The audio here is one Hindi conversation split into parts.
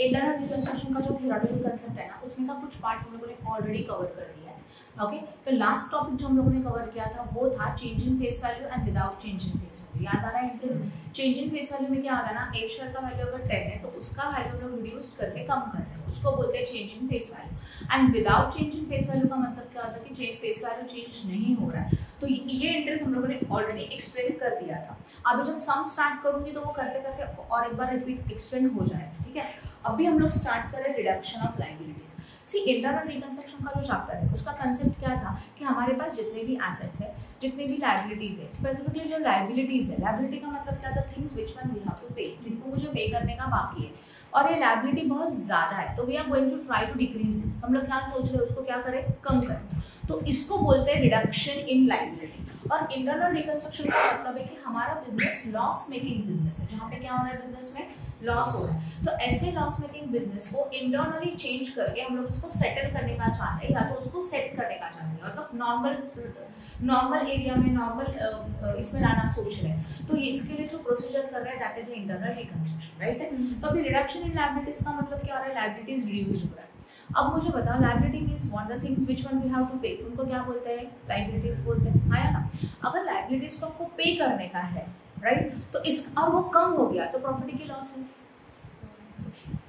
इंटरनल रिकंस्ट्रक्शन का जो थ्योरेटिकल कंसेप्ट है ना, उसमें का कुछ पार्ट हम लोगों ने ऑलरेडी कवर कर दिया है। ओके, तो लास्ट टॉपिक जो हम लोगों ने कवर किया था वो था change in face value and without change in face value. याद आ रहा है interest? Change in face value में क्या आता है ना, एक शेयर का वैल्यू अगर 10 है तो उसका वैल्यू हम लोग रिड्यूस करके कम कर रहे हैं, उसको बोलते हैं change in face value. And without change in face value का मतलब क्या होता है कि फेस वैल्यू चेंज नहीं हो रहा है। तो ये इंटरेस्ट हम लोगों ने ऑलरेडी एक्सप्लेन कर दिया था। अभी जब सम स्टार्ट करूंगी तो वो करते करते और एक बार रिपीट एक्सप्लेन हो जाएगा, ठीक है। अभी हम लोग स्टार्ट करें reduction of liabilities. See, internal reconstruction का जो चैप्टर है उसका कंसेप्ट क्या था कि हमारे पास जितने भी एसेट्स है, जितनी भी लायबिलिटीज है, स्पेसिफिकली जो लायबिलिटीज है, लायबिलिटी का मतलब क्या था, things which one we have to pay, जिनको मुझे पे करने का बाकी है और ये लायबिलिटी बहुत ज्यादा है, तो we are going to try to decrease this. हम लोग क्या सोच रहे हैं, उसको क्या करें, कम करें। तो इसको बोलते हैं रिडक्शन इन लायबिलिटी। और इंटरनल रिकंस्ट्रक्शन का मतलब है कि हमारा बिजनेस लॉस मेकिंग बिजनेस है, जहाँ पे क्या हो रहा है, बिजनेस में लॉस हो रहा है। तो ऐसे लॉस मेकिंग बिजनेस को इंटरनली चेंज करके हम लोग उसको सेटल करने का चाहते हैं, या तो उसको सेट करने का चाहते हैं, मतलब नॉर्मल एरिया में नॉर्मल इसमें लाना सोच रहे हैं। तो इसके लिए जो प्रोसीजर कर रहे हैं that is internal reconstruction, right है। तो अभी रिडक्शन इन लायबिलिटीज का मतलब क्या हो रहा है, लायबिलिटीज रिड्यूस हो रहा है। अब मुझे बताओ, liability means what the things which one we have to pay, उनको क्या बोलते हैं, लायबिलिटीज बोलते हैं, आया ना। अगर लायबिलिटीज को आपको पे करने का है, राइट, तो इस और वो कम हो गया तो प्रॉपर्टी की लॉस है।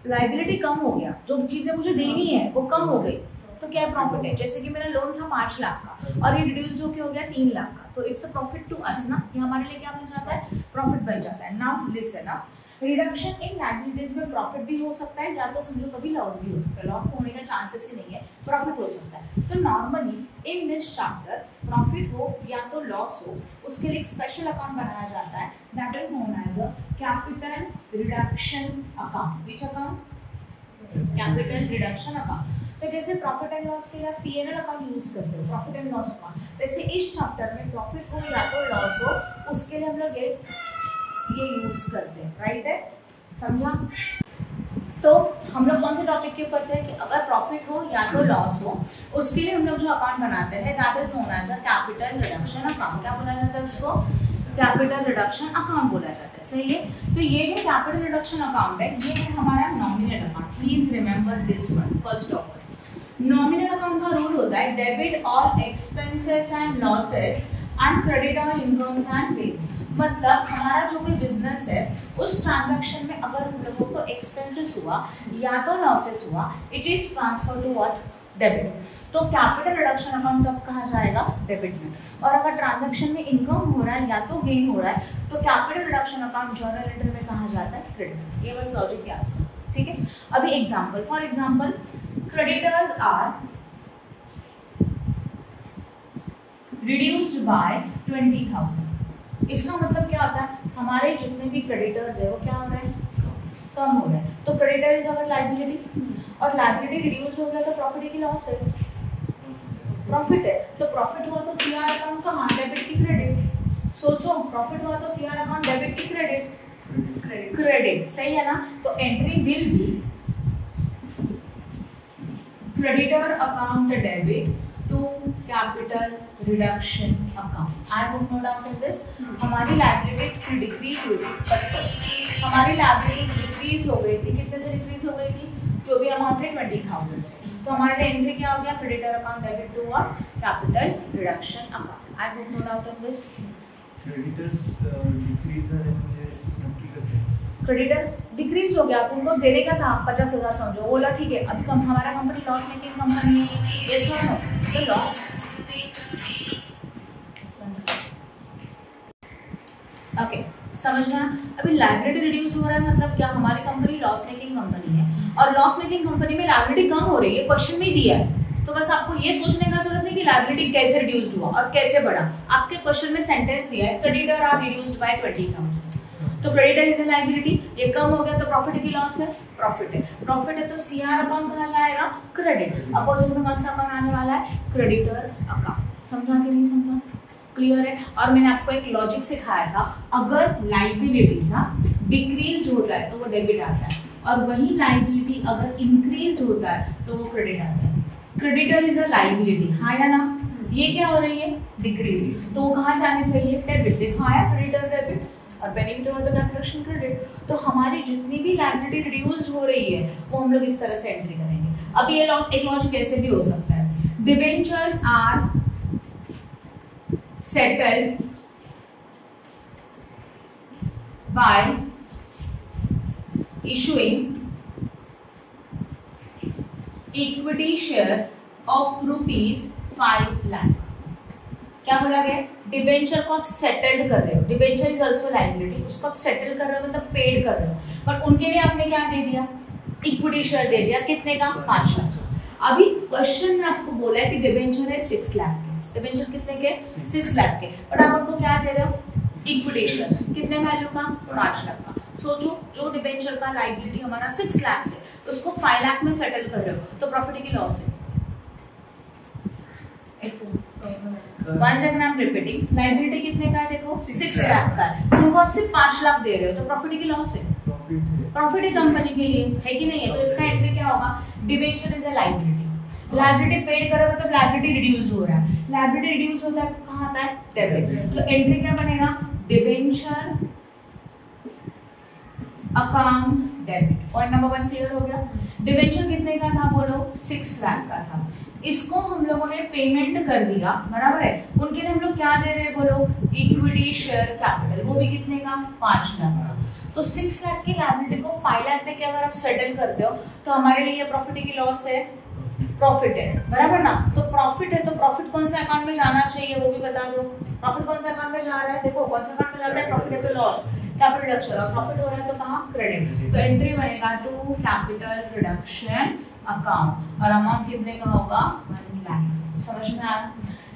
लायबिलिटी कम हो गया, जो चीजें मुझे देनी है वो कम हो गई, तो क्या प्रॉफिट है। जैसे कि मेरा लोन था 5 लाख का और ये रिड्यूस होके हो गया 3 लाख का, तो it's a profit to us ना, ये हमारे लिए क्या बन जाता है, प्रॉफिट बन जाता है। Now listen up, reduction in liabilities में प्रॉफिट भी हो सकता है, या तो समझो कभी लॉस भी हो सकता है। लॉस होने का चांसेस ही नहीं है, प्रॉफिट हो सकता है। तो normally in this chapter profit हो या तो लॉस हो, उसके लिए एक स्पेशल अकाउंट बनाया जाता है, that is known as a capital reduction account. Which account? Capital reduction account. तो जैसे प्रॉफिट एंड लॉस के लिए पीएनएल अकाउंट यूज करते हो, प्रॉफिट एंड लॉस अकाउंट, वैसे इस चैप्टर में प्रॉफिट हो या तो लॉस हो, उसके लिए हम लोग ये यूज करते हैं, राइट है, समझा। तो हम लोग कौन से टॉपिक के ऊपर थे कि अगर प्रॉफिट हो या तो लॉस हो, उसके लिए हम लोग जो अकाउंट बनाते हैं that is known as a capital reduction account. क्या बोला जाता है उसको? कैपिटल रिडक्शन अकाउंट बोला जाता है, सही है। तो ये जो कैपिटल रिडक्शन अकाउंट है ये है हमारा nominal account. Please remember this one first of all. Nominal account का रूल होता है debit all expenses and losses and credit all incomes and gains. मतलब हमारा जो भी बिजनेस है उस ट्रांजैक्शन में अगर हम लोगों को एक्सपेंसेस हुआ या तो लॉसेस हुआ, it is transfer to what? Debit. तो कैपिटल रिडक्शन अकाउंट कब कहा जाएगा? डेबिट में। और अगर ट्रांजैक्शन में इनकम हो रहा है या तो गेन हो रहा है तो capital reduction account journal entry में कहा जाता है क्रेडिट। ये बस लॉजिक याद रखो, ठीक है। अभी example, for example creditors are reduced by 20,000। इसका मतलब क्या होता है, हमारे जितने भी क्रेडिटर्स है वो क्या हो रहे हैं? कम हो रहे हैं। तो क्रेडिटर इज अवर लायबिलिटी, और लायबिलिटी रिड्यूस हो गया तो प्रॉफिट की लॉस है, प्रॉफिट है। तो प्रॉफिट हुआ तो सीआर अकाउंट कहाँ? डेबिट की क्रेडिट। सोचो, प्रॉफिट हुआ तो सीआर अकाउंट डेबिट की क्रेडिट, क्रेडिट, सही है ना। तो entry will be creditor account debit to capital reduction account. I hope no doubt in this. हमारी लायबिलिटी डिक्रीज हुई थी, हमारी लायबिलिटी डिक्रीज हो गई थी, कितने से डिक्रीज हो गई थी? जो भी अमाउंट है 20,000 से। तो हमारे लिए एंट्री क्या हो गया? क्रेडिटर अकाउंट डेबिट टू और capital reduction account. I hope no doubt in this. Creditors decrease है, क्रेडिटर डिक्रीज हो गया, आप उनको देने का था 50,000 समझो, बोला ठीक है अभी कम हमारा कंपनी लॉस मेकिंग कंपनी है, ये सो नो तो लॉस। ओके, समझना। अभी लायबिलिटी रिड्यूस हो रहा है मतलब क्या? हमारी कंपनी लॉस मेकिंग कंपनी है और लॉस मेकिंग कंपनी में लायबिलिटी कम हो रही है, क्वेश्चन में दिया है। तो बस आपको ये सोचने का जरूरत है कि लायबिलिटी कैसे रिड्यूस्ड हुआ और कैसे बढ़ा। आपके क्वेश्चन में सेंटेंस दिया है क्रेडिटर आर रिड्यूस्ड बाय 20,000। तो क्रेडिटर इज अ लायबिलिटी, ये कम हो गया तो प्रॉफिट की लॉस है, प्रॉफिट है। प्रॉफिट है तो सीआर अकाउंट कहा जाएगा क्रेडिट। अपोजिट में कौन सा अकाउंट आने वाला है? Creditor account. समझा कि नहीं समझा? क्लियर है। और मैंने आपको एक लॉजिक सिखाया था, अगर लायबिलिटी ना डिक्रीज होता है तो वो डेबिट आता है, और वही लायबिलिटी अगर इंक्रीज होता है तो वो क्रेडिट आता है। क्रेडिटर इज अ लायबिलिटी, हाँ या ना? ये क्या हो रही है? डिक्रीज, तो वो कहाँ जाने चाहिए? डेबिट। देखो आया क्रेडिटर डेबिट। और बेनिफिट हुआ तो कैपिटल रिडक्शन क्रेडिट। तो हमारी जितनी भी लायबिलिटी रिड्यूस्ड हो रही है वो हम लोग इस तरह से एंट्री करेंगे। अब ये एक लॉजिक ऐसे भी हो सकता है, debentures are settled by issuing equity share of ₹5 lakh. क्या बोला गया? डिबेंचर को आप सेटल्ड कर रहे हो, डिबेंचर इज आल्सो लायबिलिटी, उसको आप सेटल कर रहे हो मतलब पेड कर रहे हो, बट उनके लिए आपने क्या दे दिया? इक्विटी शेयर दे दिया। कितने का? 5 लाख। अभी क्वेश्चन में आपको बोला है कि डिबेंचर है 6 लाख के, डिबेंचर कितने के? 6 लाख के, बट आप आपको क्या दे रहे हो? इक्विटी शेयर कितने वैल्यू का? 5 लाख का। सोचो जो डिबेंचर का लायबिलिटी हमारा 6 लाख है तो उसको 5 लाख में सेटल कर रहे हो तो प्रॉफिट है कि लॉस है? Once again I'm repeating, liability कितने का है? देखो 6 लाख का है, उनको आप सिर्फ 5 लाख दे रहे हो तो प्रॉफिट है कि लॉस है? प्रॉफिट है कंपनी के लिए, है कि नहीं है? तो इसका एंट्री क्या होगा? Debenture is a liability, liability paid करो मतलब लायबिलिटी रिड्यूस हो रहा है, लायबिलिटी रिड्यूस होता है कहाँ आता है? डेबिट। तो एंट्री क्या बनेगा? Debenture account debit. Point number 1 clear हो गया? डिबेंचर कितने का था बोलो? 6 लाख का था, इसको हम लोगों ने पेमेंट कर दिया, बराबर है? उनके लिए हम लोग क्या दे रहे हैं बोलो? इक्विटी शेयर कैपिटल, वो भी कितने का? 5 लाख का। तो 6 लाख की लायबिलिटी को 5 लाख देके अगर आप सेटल करते हो तो हमारे लिए प्रॉफिट है कि लॉस है? प्रॉफिट है, बराबर ना? तो प्रॉफिट है तो प्रॉफिट कौन सा अकाउंट में जाना चाहिए वो भी बता दो। प्रॉफिट कौन सा अकाउंट में जा रहा है? देखो कौन सा अकाउंट में जाता है? प्रॉफिट है तो लॉस, कैपिटल रिडक्शन, और प्रॉफिट हो रहा है तो कहाँ? क्रेडिट। तो एंट्री बनेगा टू कैपिटल रिडक्शन अकाउंट, और अमाउंट कितने का होगा? 1 लाख। समझ में आया?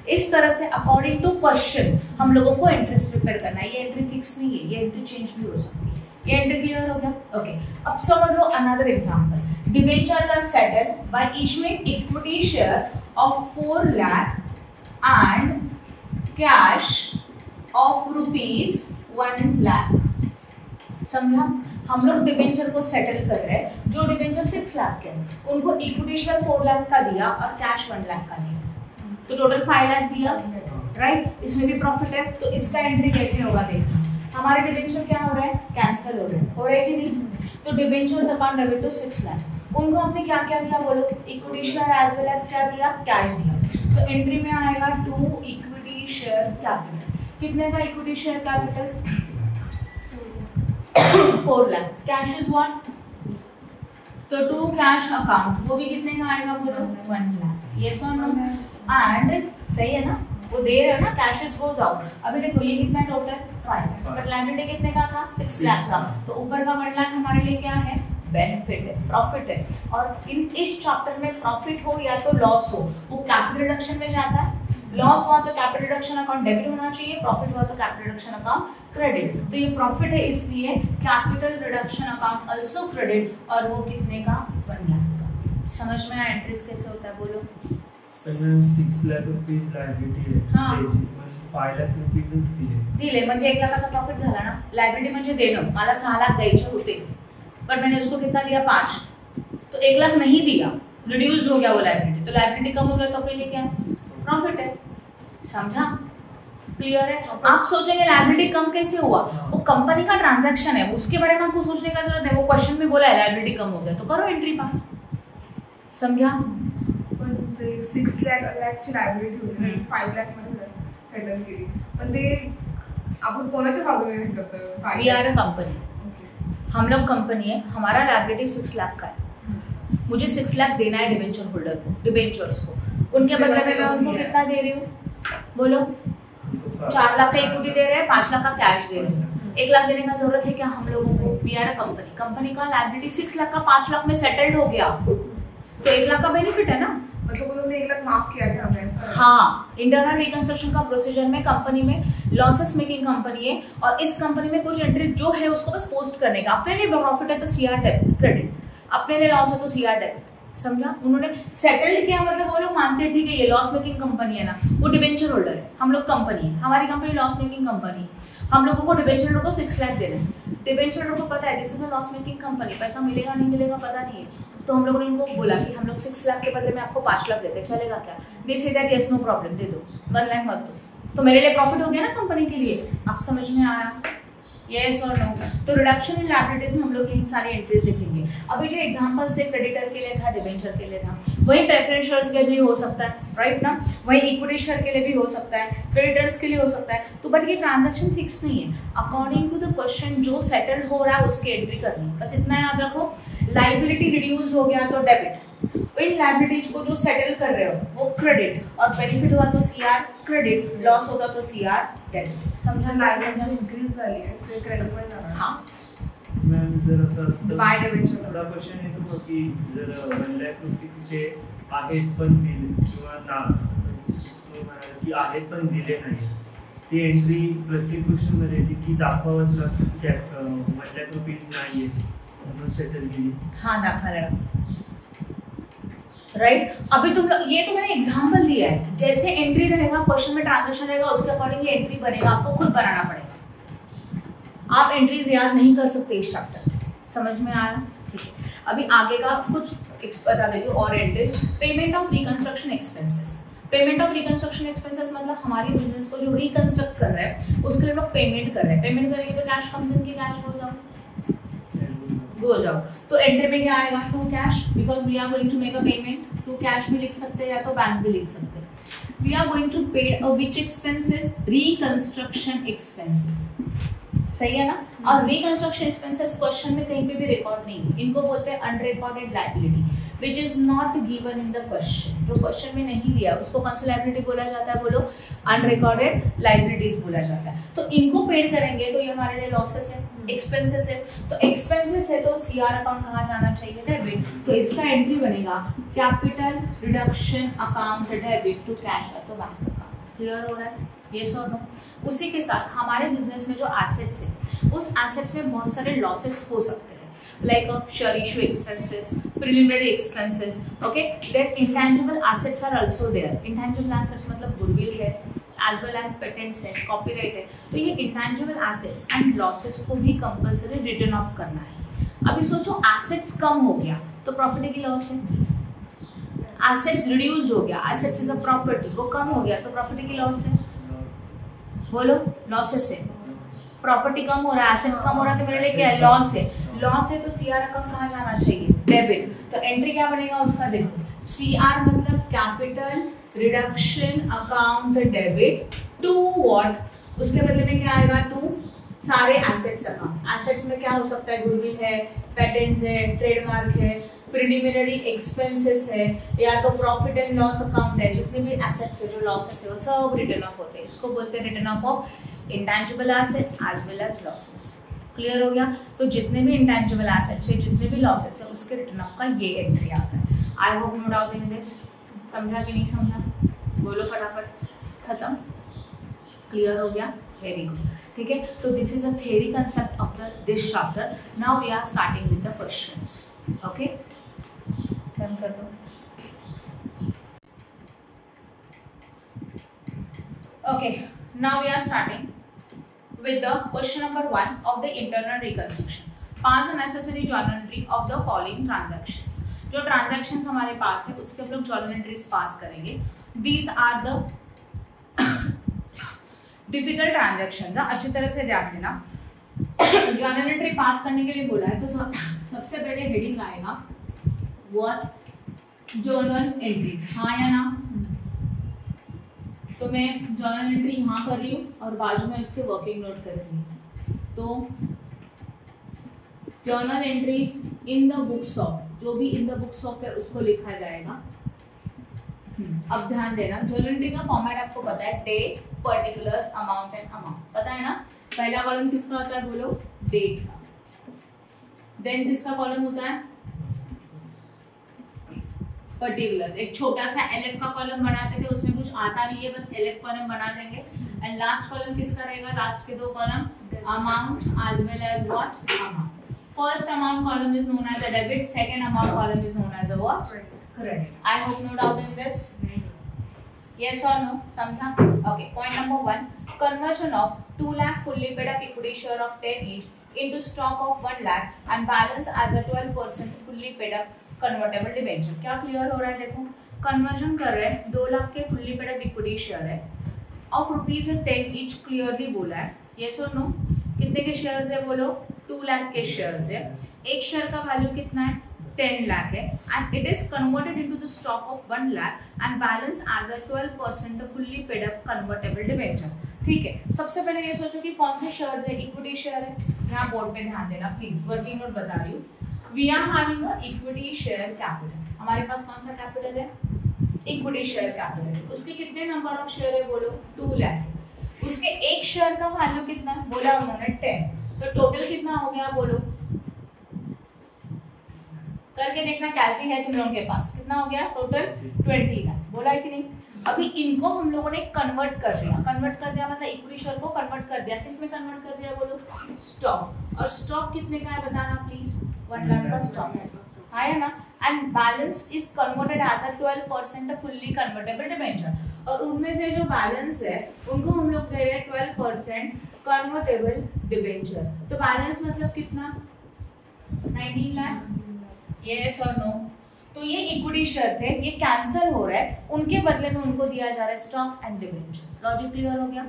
इस तरह से अकॉर्डिंग टू क्वेश्चन हम लोगों को एंट्रीज प्रिपेयर करना है। ये एंट्री फिक्स नहीं है, ये एंट्री चेंज भी हो सकती है। ये एंट्री क्लियर हो गया? ओके, अब समझ लो another example. Debentures are settled by issuing equity share of 4 lakh and cash of ₹1 lakh. समझा? हम लोग डिबेंचर को सेटल कर रहे हैं, जो डिबेंचर 6 लाख के उनको इक्विटी शेयर 4 लाख का दिया और कैश 1 लाख का दिया, तो टोटल 5 लाख दिया, राइट? इसमें भी प्रॉफिट है, तो इसका एंट्री कैसे होगा? देखना, हमारे डिबेंचर क्या हो रहा है? कैंसिल हो रहे हैं कि नहीं? तो debentures account debit to 6 lakh, उनको हमने क्या क्या दिया बोलो? Equity share as well as क्या दिया? कैश दिया। तो एंट्री में आएगा टू इक्विटी शेयर कैपिटल। कितने का equity share capital? 4 lakh. Cash is what? तो टू कैश अकाउंट, वो भी कितने का आएगा बोलो? 1 लाख। यस और नो? एंड सही है ना? वो दे रहे हो ना, कैश इज गोज आउट। अभी देखो ये कितना टोटल? 5, बट लायबिलिटी कितने का था? 6 लाख का। तो ऊपर का 1 लाख हमारे लिए क्या है? बेनिफिट है, प्रॉफिट है। और इस चैप्टर में प्रॉफिट हो या तो लॉस हो, वो कैपिटल रिडक्शन में जाता है। लॉस हुआ तो कैपिटल रिडक्शन अकाउंट डेबिट होना चाहिए, प्रॉफिट हुआ तो कैपिटल रिडक्शन अकाउंट क्रेडिट। तो ये प्रॉफिट है इसलिए capital reduction account also credit, और वो कितने का? 1 लाख का। समझ में आया एंट्रीज कैसे होता है बोलो? 6 लाख रुपीस लायबिलिटी आहे, हां, 5 लाख रुपीसच दिले म्हणजे 1 लाखाचा प्रॉफिट झाला ना। लायबिलिटी म्हणजे देणं, मला 6 लाख द्यायचे होते पर मैंने उसको कितना दिया? 5, तो 1 लाख नहीं दिया, रिड्यूस्ड हो गया वो लायबिलिटी, तो लायबिलिटी कम हो गया तो अपने लिए क्या है? प्रॉफिट है। समझा? क्लियर है? आप सोचेंगे लायबिलिटी कम कैसे हुआ? वो कंपनी का ट्रांजैक्शन है, उसके बारे में आपको सोचने का जरूरत है। वो क्वेश्चन में बोला है लायबिलिटी कम हो गया तो करो एंट्री पास। समझा? पण ते 6 लाखची लायबिलिटी होती, 5 लाख मध्ये सेटल केली, पण ते आपण कोणाच्या बाजूने हे करतोय? वी आर अ कंपनी, हम लोग कंपनी है, हमारा लायबिलिटी 6 लाख का है, मुझे 6 लाख देना है डिबेंचर होल्डर को, डिबेंचर्स को। उनके बदले में मैं उनको कितना दे रही हूँ बोलो? 4 लाख का इक्विटी दे रहे हैं, 5 लाख का कैश दे रहे हैं। 1 लाख देने का जरूरत है क्या हम लोगों को? We are a company, company का लायबिलिटी 6 लाख का 5 लाख में सेटल्ड हो गया, तो 1 लाख का बेनिफिट है ना? मतलब उन्होंने 1 लाख माफ किया क्या हमें ऐसा? हाँ, इंटरनल रिकंस्ट्रक्शन का प्रोसीजर में कंपनी में लॉसेस मेकिंग कंपनी है, और इस कंपनी में कुछ एंट्री जो है उसको बस पोस्ट करने का। अपने लिए प्रॉफिट है तो सीआर क्रेडिट, अपने लिए लॉस है तो सीआर डेबिट। समझा? उन्होंने सेटल्ड किया मतलब वो लोग मानते हैं ठीक है ये लॉस मेकिंग कंपनी है ना, वो डिबेंचर होल्डर है, हम लोग कंपनी है, हमारी कंपनी लॉस मेकिंग कंपनी, हम लोगों को डिबेंचर होल्डर को 6 लाख दे रहे हैं। डिबेंचर होल्डर को पता है this is a loss making company, पैसा मिलेगा नहीं मिलेगा पता नहीं है, तो हम लोगों ने इनको बोला कि हम लोग 6 लाख के बदले में आपको 5 लाख देते हैं, चलेगा क्या? They say that yes no problem, दे दो, 1 लाख मत दो, तो मेरे लिए प्रॉफिट हो गया ना कंपनी के लिए। आप समझ में आया? यस और नो। तो रिडक्शन इन लायबिलिटीज में हम लोग यही सारी एंट्रीज लिखेंगे। अभी जो एग्जांपल से क्रेडिटर के लिए था, डिबेंचर के लिए था, वही प्रेफरेंस शेयर्स के लिए हो सकता है, राइट ना, वही इक्विटी शेयर के लिए भी हो सकता है, क्रेडिटर्स के लिए हो सकता है। तो बट ये ट्रांजैक्शन फिक्स नहीं है, अकॉर्डिंग टू द क्वेश्चन जो सेटल हो रहा है उसकी एंट्री करनी है, बस इतना याद रखो। लायबिलिटी रिड्यूस हो गया तो डेबिट, इन लायबिलिटीज को जो सेटल कर रहे हो वो क्रेडिट, और बेनिफिट हुआ तो सीआर क्रेडिट, लॉस होता तो सीआर डेबिट। समझा? लायबिलिटी इंक्रीज झाली आहे ते क्रेडिट मध्ये जाणार. हां मॅम जर असं असतं बाय डिबेंचर माझा क्वेश्चन येतो बघ की जर 1 लाख रुपये तिथे आहेत पण दिले किंवा ना म्हणाले की आहेत पण दिले नाही, ती एंट्री प्रत्येक क्वेश्चन मध्ये येते की दाखवावंच लागतं की 1 लाख रुपये नाहीये म्हणून सेटल केली. हाँ दाखवा राइट। अभी तुम ये तो मैंने एग्जांपल दिया है, जैसे एंट्री रहेगा क्वेश्चन में ट्रांजैक्शन रहेगा उसके अकॉर्डिंग ये एंट्री बनेगा, आपको खुद बनाना पड़ेगा। आप एंट्रीज याद नहीं कर सकते इस चैप्टर में, समझ में आया? ठीक है, अभी आगे का कुछ बता देती हूँ और entries. Payment of reconstruction expenses. Payment of reconstruction expenses मतलब हमारी बिजनेस को जो रिकंस्ट्रक्ट कर रहे हैं उसके लिए लोग पेमेंट कर रहे हैं। पेमेंट करेंगे तो कैश कम्स इन, की कैश गोज आउट। तो एंट्री में क्या आएगा? To cash, because we are going to make a payment. To cash भी लिख सकते हैं या तो बैंक भी लिख सकते हैं। वी आर गोइंग टू पे विच एक्सपेंसेस? रिकंस्ट्रक्शन एक्सपेंसेस, सही है ना। और रिकंस्ट्रक्शन एक्सपेंसेस क्वेश्चन में कहीं पे भी रिकॉर्ड नहीं है, इनको बोलते हैं unrecorded liability which is not given in the question. जो क्वेश्चन में नहीं दिया उसको कौन सा लायबिलिटी बोला जाता है? बोलो, अनरिकॉर्डेड लायबिलिटीज बोला जाता है। तो इनको पेड करेंगे तो ये हमारे लिए लॉसेस है, एक्सपेंसेस है। तो एक्सपेंसेस है तो सीआर अकाउंट कहाँ जाना चाहिए? डेबिट। तो इसका एंट्री बनेगा capital reduction account debit to cash या तो बैंक अकाउंट। क्लियर हो रहा है? यस और नो। उसी के साथ हमारे बिजनेस में जो एसेट्स है उस एसेट्स में बहुत सारे लॉसेस हो सकते हैं, like share issue expenses, preliminary expenses, okay, then intangible assets are also there. Intangible assets मतलब goodwill है, as well as patents है, copyright है। तो ये intangible assets and losses को भी compulsory written off करना है। अभी सोचो assets कम हो गया तो प्रॉफिट है कि लॉस है? assets reduced हो गया, assets is a property, वो कम हो गया तो प्रॉफिट है कि लॉस है? बोलो, लॉसेस है। प्रॉपर्टी कम हो रहा है, एसेट्स कम हो रहा है तो मेरे लिए क्या है? लॉस है। लॉस है तो सीआर अकाउंट कहाँ जाना चाहिए? डेबिट। तो एंट्री क्या बनेगा उसका? देखो, सीआर मतलब capital reduction account debit to what? उसके बदले में क्या आएगा? टू सारे एसेट्स अकाउंट। एसेट्स में क्या हो सकता है? गुडविल है, पेटेंट्स है, ट्रेडमार्क है, प्रिलिमिनरी एक्सपेंसेस है, या तो प्रॉफिट एंड लॉस अकाउंट है। जितने भी एसेट्स है जो लॉसेस है वो सब रिटर्न ऑफ होते हैं। इसको बोलते हैं return of intangible assets as well as losses. Clear हो गया? तो जितने भी इंटेंजिबल एसेट्स है, जितने भी लॉसेस है, उसके रिटर्न ऑफ का ये एंट्री आता है। I hope no doubt in this. समझा कि नहीं समझा? बोलो फटाफट। खत्म? क्लियर हो गया? Very good. ठीक है, तो this is a theory concept of this chapter. Now we are starting with the questions. Okay, done कर दो। Okay, now we are starting with the question number 1 of the internal reconstruction. Pass the necessary journal entry of the following transactions. जो transactions हमारे पास है उसके हम लोग journal entries पास करेंगे. These are the difficult transactions. अच्छी तरह से ध्यान देना. journal entry पास करने के लिए बोला है तो सबसे पहले heading आएगा what journal entries. हाँ या ना? तो मैं जर्नल एंट्री यहाँ कर रही हूँ और बाजू में उसके वर्किंग नोट कर रही हूँ। तो journal entries in the books of, जो भी इन द बुक्स ऑफ है उसको लिखा जाएगा। अब ध्यान देना, जर्नल एंट्री का फॉर्मेट आपको पता है, date, particulars, amount and amount. पता है ना? पहला कॉलम किसका होता है? बोलो, डेट का। देन किसका कॉलम होता है? पर्टिकुलर्स। एक छोटा सा एलएफ का कॉलम बनाते थे, उसमें कुछ आता नहीं है, बस एलएफ कॉलम बना देंगे। एंड लास्ट कॉलम किसका रहेगा? लास्ट के दो column, amount as well as what? Amount. First amount column is known as a debit, second amount column is known as a what? Credit. I hope no doubt in this. Yes और नो? समझा? Okay, point number 1, conversion of 2 lakh fully paid up equity share of 10 each into stock of 1 lakh and balance as a 12% fully paid up convertible debenture. क्या क्लियर हो रहा है? देखो, कन्वर्जन कर रहे हैं, 2 लाख के fully paid up equity share है ऑफ ₹10 ईच, क्लियरली बोला है। यस और नो? कितने के शेयर्स है बोलो, 2 लाख के शेयर्स है। एक शेयर का वैल्यू कितना है, 10 लाख है and it is converted into the stock of 1 lakh and balance as a 12% fully paid up convertible debenture. ठीक है, सबसे पहले ये सोचो कि कौन से शेयर्स है, इक्विटी शेयर है। यहाँ बोर्ड पे ध्यान देना प्लीज, वर्किंग नोट बता रही हूँ। We are having a equity share capital, हमारे पास कौन सा कैपिटल है, इक्विटी शेयर कैपिटल। उसके कितने नंबर ऑफ शेयर है बोलो, 2 लाख। उसके एक शेयर का वैल्यू कितना बोला उन्होंने, 10। तो टोटल कितना हो गया बोलो, करके देखना कैलसी है तुम लोगों के पास, कितना हो गया टोटल, 20 लाख। बोला है कि नहीं। अभी इनको हम लोगों ने कन्वर्ट कर दिया, कन्वर्ट कर दिया मतलब इक्विटी शेयर को कन्वर्ट कर दिया, किसमें कन्वर्ट कर दिया बोलो, स्टॉक। और स्टॉक कितने का है बताना प्लीज, 1 लाख का स्टॉक है ना। And balance is converted as a 12% fully convertible debenture. और उनमें से जो बैलेंस है उनको हम लोग दे रहे हैं 12% कन्वर्टेबल डिबेंचर। तो बैलेंस मतलब कितना, 19 लाख, यस और नो। तो ये इक्विटी शेयर थे, ये कैंसिल हो रहा है, उनके बदले में उनको दिया जा रहा है stock and debenture. Logic clear हो गया।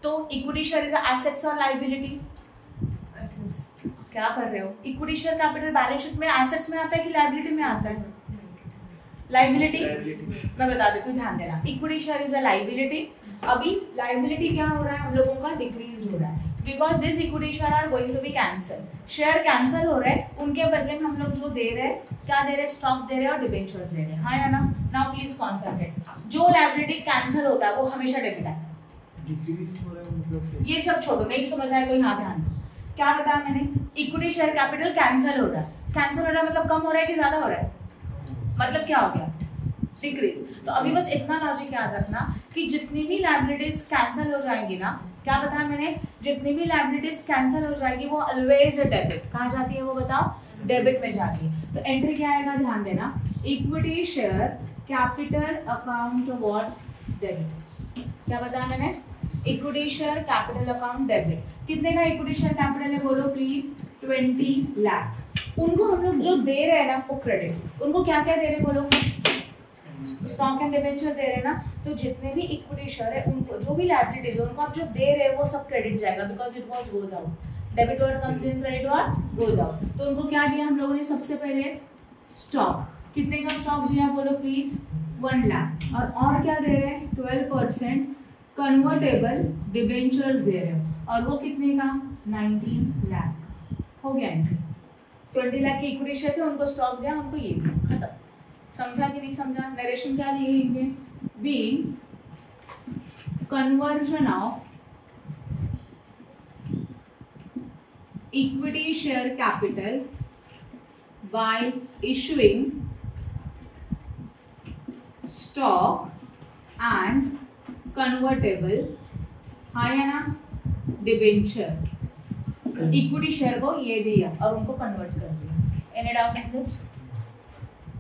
तो इक्विटी शेयर इज एसेट्स और लायबिलिटी, क्या कर रहे हो, equity share capital balance sheet में एसेट्स में आता है कि लायबिलिटी में आता है, लायबिलिटी। मैं बता देती हूँ, ध्यान देना। Equity share is a liability. अभी लायबिलिटी क्या हो रहा है हम लोगों का, डिक्रीज हो रहा है because this equity share are going to be cancel. Share cancel हो रहा है, उनके बदले में हम लोग जो दे रहे हैं, क्या दे रहे हैं, स्टॉक दे रहे हैं और डिबेंचर्स दे रहे हैं, हाँ या ना। Now please concentrate. जो लायबिलिटी कैंसिल होता है वो हमेशा डेबिट आता है। ये सब छोड़ो, नहीं समझ आए तो यहाँ ध्यान दो। क्या बताया मैंने, इक्विटी शेयर कैपिटल कैंसिल हो रहा है। कैंसिल हो रहा है मतलब कम हो रहा है कि ज्यादा हो रहा है, मतलब क्या हो गया, डिक्रीज। तो अभी बस इतना लॉजिक याद रखना कि जितनी भी लायबिलिटीज कैंसिल हो जाएंगी ना, क्या बताया मैंने, जितनी भी लायबिलिटीज कैंसिल हो जाएगी वो ऑलवेज डेबिट कहाँ जाती है, वो बताओ, डेबिट में जाती है। तो एंट्री क्या आएगा, ध्यान देना, equity share capital account what, debit. क्या बताया मैंने, equity share capital account debit. कितने का इक्विटी शेयर कैपिटल है बोलो प्लीज, 20 लाख। उनको हम लोग जो दे रहे हैं ना वो क्रेडिट, उनको क्या क्या दे रहे हैं बोलो, स्टॉक एंड डिबेंचर दे रहे हैं ना। तो जितने भी इक्विटी शेयर है उनको जो भी लायबिलिटीज है उनको आप जो दे रहे हैं वो सब क्रेडिट जाएगा because it was goes out, debit word comes in, credit word goes out. तो उनको क्या दिया हम लोगों ने, सबसे पहले स्टॉक। कितने का स्टॉक दिया बोलो प्लीज, 1 लाख। और क्या दे रहे हैं, 12% कन्वर्टेबल डिबेंचर्स दे रहे हैं, और वो कितने का, 19 लाख। हो गया एंट्री। 20 लाख के इक्विटी शेयर थे, उनको स्टॉक दिया, उनको ये दिया, खत्म। समझा कि नहीं समझा। नरेशन क्या लिखेंगे, being conversion of equity share capital by issuing stock and convertible, हाँ या ना, डिबेंचर। इक्विटी शेयर को ये दिया और उनको कन्वर्ट कर दिया। एनी डाउट इन दिस,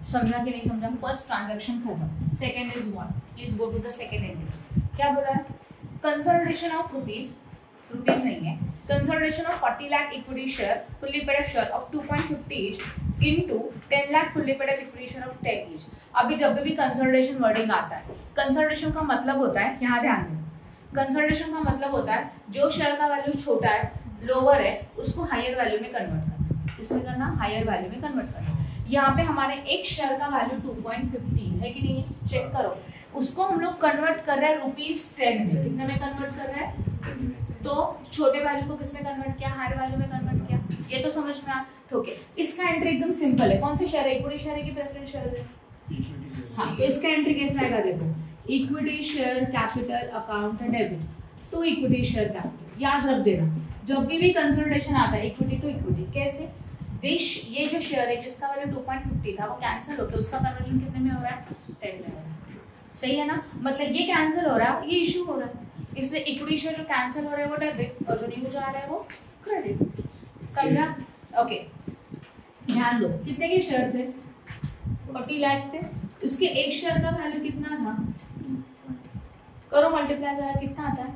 समझा कि नहीं समझा। फर्स्ट ट्रांजैक्शन खत्म। Second is what, please go to the second entry. क्या बोला है, कंसोलिडेशन ऑफ रुपीज नहीं है, consolidation of 40 lakh equity share fully paid up share of 2.50 each into 10 lakh fully paid up equity share of 10 each। अभी जब भी कंसोलिडेशन वर्डिंग आता है, कंसोलिडेशन का मतलब होता है, यहाँ ध्यान दें, कंसोलिडेशन का मतलब होता है जो शेयर का वैल्यू छोटा है, लोअर है, उसको हायर वैल्यू में कन्वर्ट करना। इसमें करना, हायर वैल्यू में कन्वर्ट करना। यहाँ पे हमारे एक शेयर का वैल्यू 2.50 है कि नहीं, चेक करो। उसको हम लोग कन्वर्ट कर रहे हैं ₹10 में। कितने में कन्वर्ट कर रहे हैं, तो छोटे वैल्यू को किसमें कन्वर्ट किया, हायर वैल्यू में कन्वर्ट किया। ये तो समझ में आ, ओके। इसका एंट्री एकदम सिंपल है। कौन से शेयर है, इक्विटी शेयर है कि प्रेफरेंस शेयर है, हाँ। तो इसका एंट्री कैसा आएगा, देखो, equity share capital account debit to equity share capital. याद रख देना, जब भी कंसोलिडेशन आता है इक्विटी टू इक्विटी, कैसे, ये जो शेयर है जिसका वैल्यू 2.50 था वो कैंसिल होकर उसका कन्वर्जन कितने में हो रहा है, 10 में हो रहा है। सही है ना, मतलब ये कैंसिल हो रहा है, ये इशू हो रहा है, इसलिए इक्विटी शेयर जो कैंसिल हो रहा है वो डेबिट और जो न्यू जा रहा है वो क्रेडिट। समझा, ओके। ध्यान दो, कितने के शेयर थे, 40 लाख थे। उसके एक शेयर का वैल्यू कितना था, करो मल्टीप्लाई जरा, कितना आता है,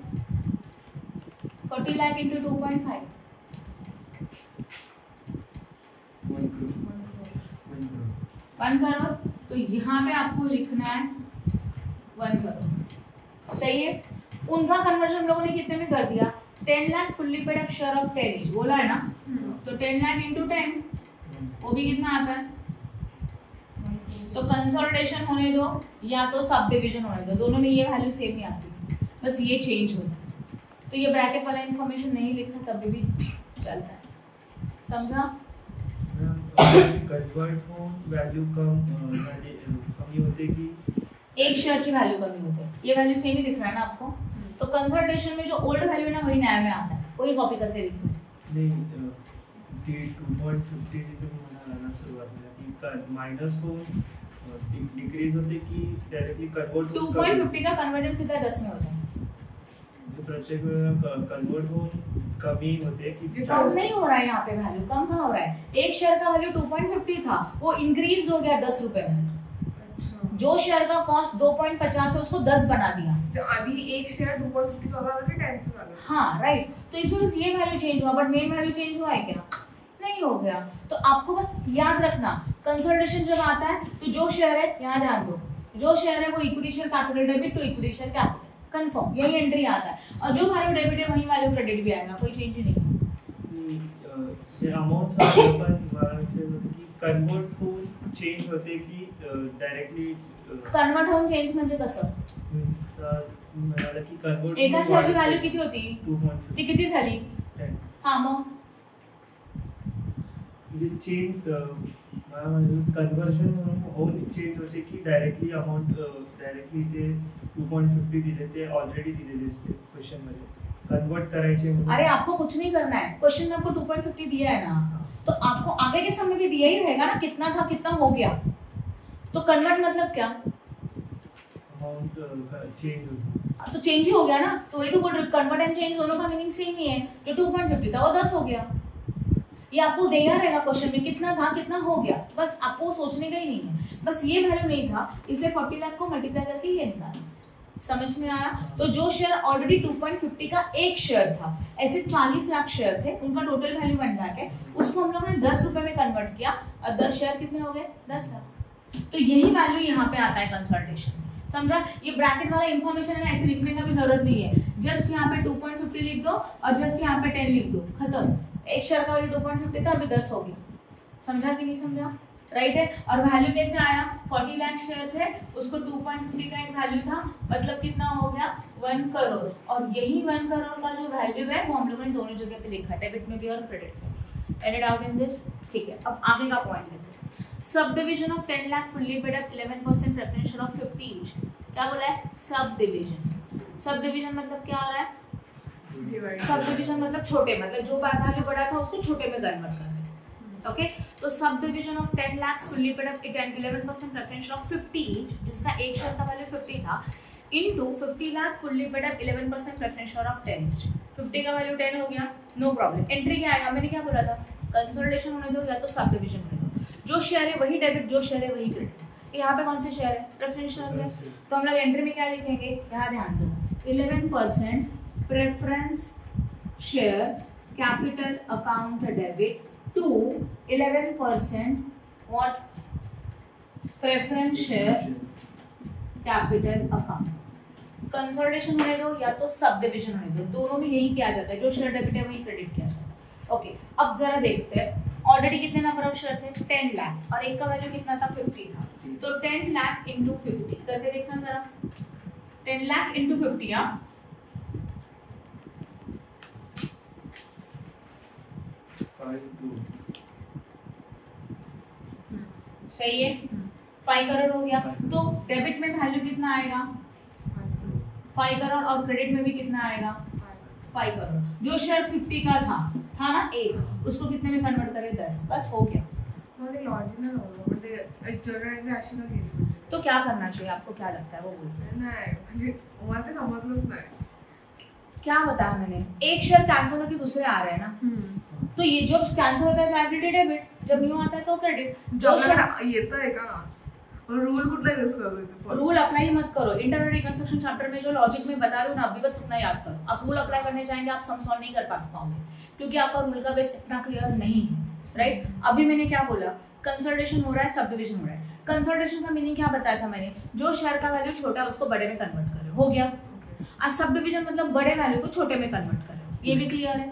40 लाख इंटू 2.5, 1 करोड़। तो यहाँ पे आपको लिखना है 1 करोड़। सही है। उनका कन्वर्जन हम लोगों ने कितने में कर दिया, 10 lakh fully paid up share of 10 each बोला है ना, तो 10 लाख इंटू 10 वो भी कितना आता है। तो कंसोलिडेशन होने दो या तो सब डिविजन होने दो, दोनों में ये वैल्यू सेम ही आती है, बस ये चेंज होता है। तो ये ब्रैकेट वाला इंफॉर्मेशन नहीं लिखना तभी भी चलता है, समझा? कन्वर्ट हो वैल्यू कमी होते कि एक शेयर की वैल्यू कमी होती है, ये वैल्यू सेम ही दिख रहा है ना आपको। तो कंसोलिडेशन में जो ओल्ड वैल्यू है ना वही नया में आता है, वही कॉपी करके लिख दो। नहीं टी 2.50 से बनाना सुरुवात में कि माइनस हो डिक्रीज होते कि डायरेक्टली कन्वर्ट 2.50 का कन्वर्जन सीधा 10 में होता है। प्रत्येक कन्वर्ट हो कमी होते कि कम नहीं हो रहा है, यहाँ पे वैल्यू कम कहाँ हो रहा है। एक शेयर का वैल्यू 2.50 था, वो इंक्रीज हो गया 10 रुपए में। अच्छा। जो शेयर का कॉस्ट 2.50 है उसको 10 बना दिया। जो अभी एक शेयर 2.50 से वाला था कि 10 से वाला? हाँ राइट, तो इसमें बस ये वैल्यू चेंज हुआ, बट मेन वैल्यू चेंज हुआ है क्या? नहीं हो गया। तो आपको बस याद रखना कंसोलिडेशन जब आता है तो जो शेयर है, यहाँ ध्यान दो, जो शेयर है वो equity share capital debit to equity share capital confirm, यही एंट्री आता है। और जो वैल्यू डेबिट है वही वैल्यू क्रेडिट भी आएगा, कोई चेंज ही नहीं। ये अमाउंट अपन की कन्वर्ट हो चेंज होते की डायरेक्टली कन्वर्ट होऊन चेंज म्हणजे कसं? म्हणाला की कन्वर्ट एका शेअरची व्हॅल्यू किती होती? 2.50 ती किती झाली? 10 हां मग म्हणजे चेंज मला म्हणजे कन्वर्जन होऊन चेंज होते की डायरेक्टली अमाउंट डायरेक्टली ते 2.50 दिले ते ऑलरेडी दिलेले असते क्वेश्चन मध्ये कन्वर्ट करायचे। अरे आपको कुछ नहीं करना है, क्वेश्चन में आपको 2.50 दिया है ना, तो आपको आगे के समय भी दिया ही रहेगा ना, कितना था कितना हो गया। तो कन्वर्ट मतलब क्या? अमाउंट चेंज हो तो चेंज ही हो गया ना, तो वही तो बोल रहे, कन्वर्ट एंड चेंज दोनों का मीनिंग सेम ही है। जो 2.50 था वो 10 हो गया, ये आपको देगा रहेगा क्वेश्चन में कितना था कितना हो गया, बस आपको सोचने का ही नहीं है। बस ये वैल्यू नहीं था इसलिए 40 लाख को मल्टीप्लाई करके ये निकाला। समझ में आया? तो जो शेयर ऑलरेडी 2.50 का एक शेयर था, ऐसे 40 लाख शेयर थे, उनका टोटल वैल्यू 1 लाख है, उसको हम लोगों ने 10 रुपए में कन्वर्ट किया और 10 शेयर कितने हो गए? 10 लाख। तो यही वैल्यू यहाँ पे आता है कंसल्टेशन। समझा? ये ब्रैकेट वाला इंफॉर्मेशन है ना, ऐसे लिखने का भी जरूरत नहीं है, जस्ट यहाँ पे 2.50 लिख दो और जस्ट यहाँ पे 10 लिख दो, खत्म। एक शेयर का वैल्यू 2.50 था, अभी 10 हो गया। समझा कि नहीं समझा? राइट है। और वैल्यू कैसे आया? 40 लाख शेयर थे, उसको 2.50 का एक वैल्यू था, मतलब कितना हो गया? 1 करोड़। और यही 1 करोड़ का जो वैल्यू है वो हम लोगों ने दोनों जगह पे लिखा, डेबिट में भी और क्रेडिट में। Any doubt in this? ठीक है, अब आगे का पॉइंट लेते हैं। Sub division of 10 lakh fully paid up 11% preferential of 50 each. क्या बोला है? Sub division. सब डिविजन मतलब क्या आ रहा है? सब डिविजन मतलब छोटे, मतलब जो वैल्यू बड़ा था उसको छोटे में कन्वर्ट करना। ओके, तो sub division of 10 lakh fully paid up 11% preferential of 50 each, जिसका एक शेयर का वैल्यू 50 था, into 50 lakh fully paid up 11% preferential of 10 each. 50 का वैल्यू 10 हो गया, नो प्रॉब्लम। एंट्री क्या आएगा? मैंने क्या बोला था? कंसोलिडेशन होने दो या तो सब डिविजन होने दो। जो शेयर है वही डेबिट, जो शेयर है वही क्रेडिट। यहाँ पे कौन से शेयर है? प्रेफरेंशियल है, तो हम लोग एंट्री में क्या लिखेंगे? यहाँ ध्यान दो, 11% preference share capital account debit to 11% what preference share capital account। Consolidation होने दो या तो सब डिविजन होने दो, दोनों में यही किया जाता है, जो शेयर डेबिट है वही क्रेडिट किया जाता है। ओके, अब जरा देखते हैं ऑलरेडी कितने नंबर ऑफ शेयर थे? 10 लाख, और एक का वैल्यू कितना था? 50 था। तो 10 लाख इंटू 50 करके देखना जरा। 10 लाख इंटू 50, हाँ सही है, 5 करोड़ हो गया। तो डेबिट में वैल्यू कितना आएगा? 5 करोड़, और क्रेडिट में भी कितना आएगा? 5 करोड़। जो शेयर 50 का था ना एक, उसको कितने में कन्वर्ट करें? 10, बस हो गया। तो क्या करना चाहिए आपको, क्या लगता है? वो बोलते क्या बताया मैंने? एक शेयर कैंसिल होकर दूसरे आ रहे हैं ना, तो ये जब कैंसिल होता है लायबिलिटी डेबिट, जब न्यू आता है तो क्रेडिट। जो येतं आहे का? और रूल कुठला यूज करू? रूल अप्लाई मत करो। इंटरनल रिकंस्ट्रक्शन चैप्टर में जो लॉजिक में बता रही हूँ ना, अभी बस उतना याद करो। आप रूल अप्लाई करने जाएंगे आप सम सॉल्व नहीं कर पाओगे, क्योंकि आपका रूल का बेस इतना क्लियर नहीं है। राइट, अभी मैंने क्या बोला? कंसोलिडेशन हो रहा है, सब डिविजन हो रहा है। कंसोलिडेशन का मीनिंग क्या बताया था मैंने? जो शेयर का वैल्यू छोटा है उसको बड़े में कन्वर्ट करो, हो गया। आज सब डिविजन मतलब बड़े वैल्यू को छोटे में कन्वर्ट करो, ये भी क्लियर है।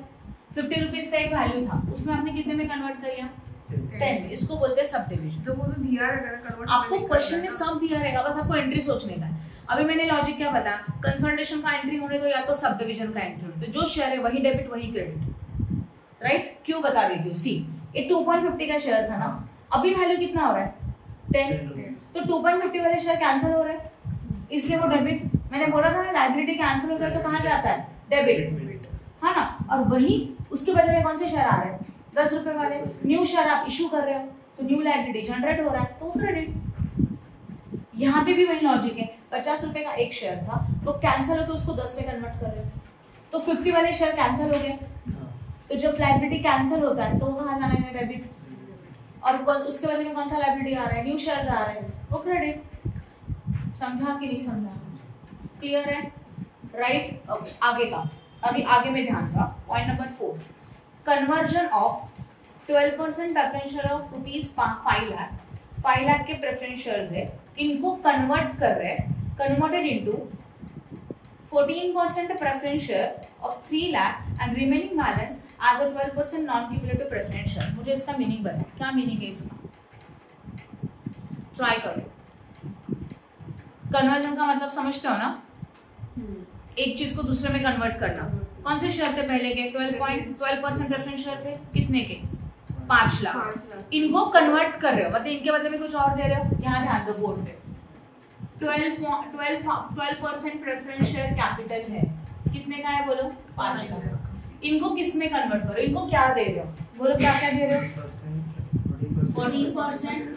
50 रुपीज का एक वैल्यू था, उसमें आपने कितने में कन्वर्ट किया? 10 में। इसको बोलते हैं सब डिविजन। तो वो तो दिया रहेगा कन्वर्ट, आपको क्वेश्चन में सब दिया रहेगा, बस आपको एंट्री सोचने का है। अभी मैंने लॉजिक क्या बताया, कंसल्टेशन का एंट्री होने दो या तो सब डिवीजन का एंट्री होने दो, जो शेयर है वही डेबिट वही क्रेडिट, राइट? क्यों बता देती हूँ, सी ये 2.50 का शेयर था ना, अभी वैल्यू कितना हो रहा है? 10। तो 2.50 वाले शेयर कैंसिल हो रहे हैं, इसलिए वो डेबिट। मैंने बोला था ना लायबिलिटी कैंसिल होता है तो कहाँ जाता है? डेबिट, है ना? और वही उसके बदले में कौन से शेयर आ रहे हैं? 10 रुपए वाले न्यू शेयर आप इशू कर रहे हो, तो न्यू लायबिलिटी जनरेट हो रहा है, तो क्रेडिट। यहाँ पे भी वही लॉजिक है, 50 रुपए का एक शेयर था, तो कैंसिल होकर उसको 10 में कन्वर्ट कर रहे हो, तो 50 वाले शेयर कैंसिल हो गए। तो जब लायबिलिटी कैंसिल होता है तो वो कहाँ जाना है? डेबिट। और उसके बदले में कौन सा लायबिलिटी आ रहा है? न्यू शेयर आ रहा है, वो क्रेडिट। समझा कि नहीं समझा? क्लियर है, राइट? आगे का, अभी आगे में ध्यान का point number 4, conversion of 12% preferential of ₹5 lakh, 5 lakh के प्रेफरेंस शेयर्स है, इनको कन्वर्ट कर रहे हैं, converted into 14% preference share of 3 lakh and remaining balance as a 12% non cumulative preference share. मुझे इसका मीनिंग बताओ, क्या मीनिंग है इसका? ट्राई करो। कन्वर्जन का मतलब समझते हो ना, एक चीज को दूसरे में कन्वर्ट करना। कौन से शेयर थे पहले के? 12% प्रेफरेंस शेयर थे, कितने के? 5 लाख। इनको कन्वर्ट कर रहे हो, मतलब इनके बदले में कुछ और दे रहे हो। यहाँ ध्यान दो बोर्ड पे, 12% प्रेफरेंस शेयर कैपिटल है, कितने का है बोलो? 5 लाख। इनको किस में कन्वर्ट करो? इनको क्या दे रहे हो बोलो? क्या क्या दे रहे हो? 14%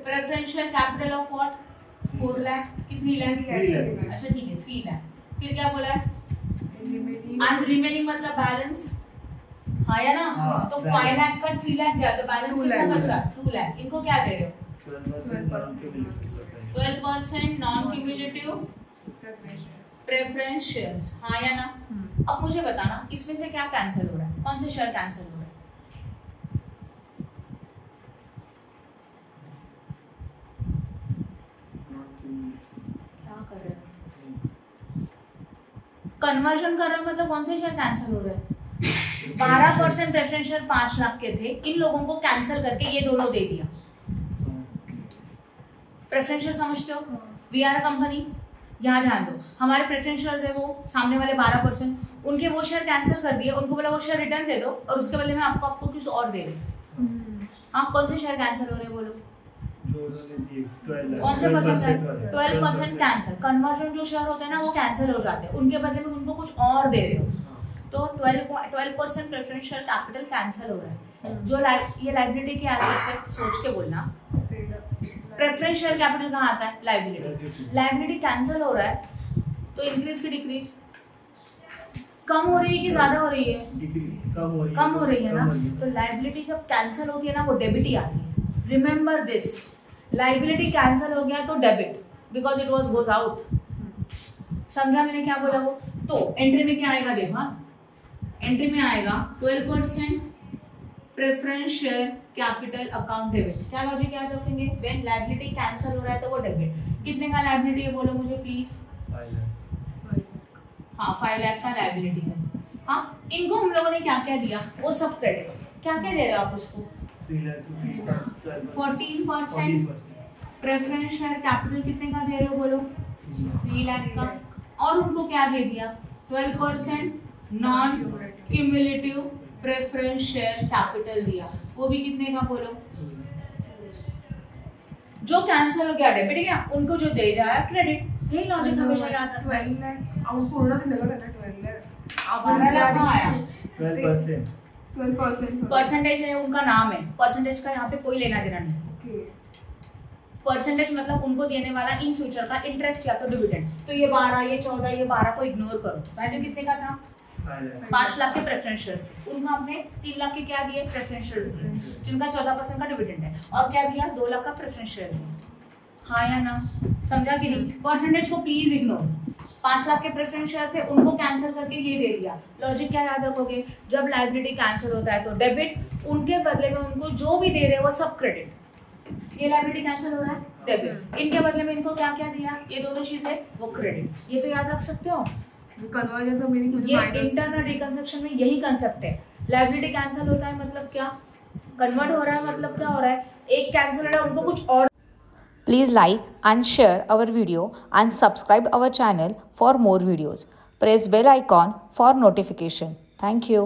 preference share capital of what? 4 lakh की 3 लाख? अच्छा ठीक है, 3 लाख। फिर क्या बोला? एंड रिमेनिंग मतलब बैलेंस, हाँ या ना? तो 5 लाख का 3 लाख गया, तो बैलेंस कितना बचा? 2 लाख। इनको क्या दे रहे हो? 12% नॉन क्यूमुलेटिव प्रेफरेंस शेयर्स, हाँ या ना? अब मुझे बताना इसमें से क्या कैंसिल हो रहा है? कौन से शेयर कैंसिल हो रहा है? क्या कर रहे हो? कन्वर्जन कर रहे हो मतलब कौन से शेयर कैंसिल हो रहे हैं? 12% प्रेफरेंस शेयर 5 लाख के थे, इन लोगों को कैंसिल करके ये दोनों दे दिया। प्रेफरेंस शेयर समझते हो? वी आर अ कंपनी, यहाँ ध्यान दो, हमारे प्रेफरेंस शेयर्स है वो सामने वाले 12%, उनके वो शेयर कैंसिल कर दिए, उनको बोला वो शेयर रिटर्न दे दो और उसके बदले में आपको कुछ और दे दो। हाँ, कौन से शेयर कैंसिल हो रहे हैं बोलो? कौन से परसेंट? 12% कैंसिल। कन्वर्जन जो शेयर होते हैं ना वो कैंसिल हो जाते हैं, उनके बदले में उनको कुछ और दे रहे हो, तो 12% प्रेफरेंस शेयर कैपिटल कैंसिल हो रहा है। जो ये लायबिलिटी के एसेट से सोच के बोलना, प्रेफरेंस शेयर कैपिटल कहाँ आता है? लायबिलिटी। लायबिलिटी कैंसिल हो रहा है तो इंक्रीज की डिक्रीज? कम हो रही है कि ज्यादा हो रही है? कम हो रही है ना। तो लायबिलिटी जब कैंसिल होती है ना वो डेबिट ही आती है। रिमेंबर दिस, लायबिलिटी कैंसिल हो गया तो debit, because it was goes out. समझा मैंने क्या बोला वो? तो एंट्री में क्या आएगा देखो, एंट्री में आएगा 12% preference share capital account debit. क्या लॉजिक याद रखेंगे? व्हेन लायबिलिटी कैंसिल हो रहा है तो वो डेबिट। कितने का लायबिलिटी है बोलो मुझे प्लीज? 5 लाख। हाँ, 5 लाख का लायबिलिटी है। हाँ, इनको हम लोगों ने क्या क्या दिया वो सब क्रेडिट। क्या क्या दे रहे हो आप उसको? 14% प्रेफरेंस शेयर कैपिटल कितने का दे रहे हो बोलो? 3 लाख का। और उनको क्या दे दिया? 12% non cumulative preference share capital दिया, वो भी कितने का बोलो? जो कैंसिल हो गया डेबिट गया, उनको जो दे जाया क्रेडिट। यही लॉजिक हमेशा याद रखना। 12 लाख अब पूर्ण दिन लगा था 12 लाख। अब 12% परसेंटेज है, उनका नाम है, परसेंटेज का यहाँ पे कोई लेना देना नहीं। परसेंटेज मतलब उनको देने वाला इन फ्यूचर का इंटरेस्ट या तो डिविडेंड। तो ये 12, ये 14, ये 12 को इग्नोर करो। वैल्यू कितने का था? 5 लाख के प्रेफरेंस शेयर्स थे, उनको आपने 3 लाख के क्या दिए? प्रेफरेंस शेयर्स दिए, जिनका 14% का डिविडेंड है। और क्या दिया? 2 लाख का प्रेफरेंस शेयर्स दिया। हाँ या ना? समझा कि नहीं? परसेंटेज को प्लीज इग्नोर। 5 लाख के प्रेफरेंस शेयर थे, उनको कैंसिल करके ये दे दिया। लॉजिक क्या याद रखोगे? जब लायबिलिटी कैंसिल होता है तो डेबिट, उनके बदले में उनको जो भी दे रहे हैं वो सब क्रेडिट। ये लायबिलिटी कैंसिल हो रहा है, डेबिट। इनके बदले में इनको क्या क्या दिया? ये दोनों चीजें वो क्रेडिट। ये तो याद रख सकते हो। कन्वर्जनचा मीनिंग ये इंटरनल रिकंस्ट्रक्शन में यही कंसेप्ट है। लायबिलिटी कैंसिल होता है मतलब क्या, कन्वर्ट हो रहा है मतलब क्या हो रहा है, एक कैंसिल हो रहा है उनको कुछ और। Please like and share our video and subscribe our channel for more videos. Press bell icon for notification. Thank you.